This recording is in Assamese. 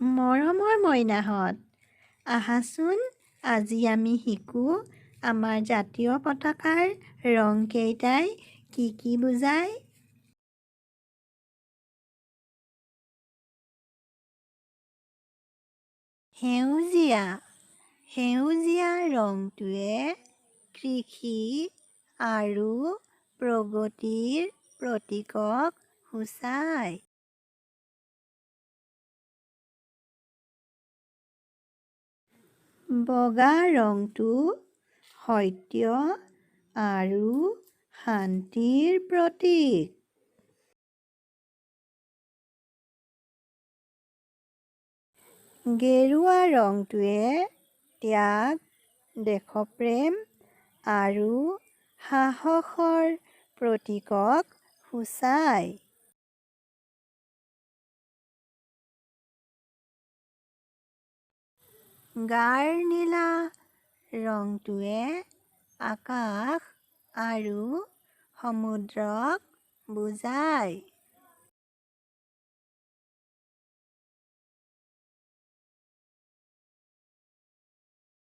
মৰমৰ মইনাহঁত, আহাচোন আজি আমি শিকো আমাৰ জাতীয় পতাকাৰ ৰংকেইটাই কি কি বুজায়। সেউজীয়া। সেউজীয়া ৰংটোৱে কৃষি আৰু প্ৰগতিৰ প্ৰতীকক সূচায়। বগা ৰংটো সত্য আৰু শান্তিৰ প্ৰতীক। গেৰুৱা ৰংটোৱে ত্যাগ, দেশপ্ৰেম আৰু সাহসৰ প্ৰতীকক সূচায়। গাঢ় নীলা ৰংটোৱে আকাশ আৰু সমুদ্ৰক বুজায়।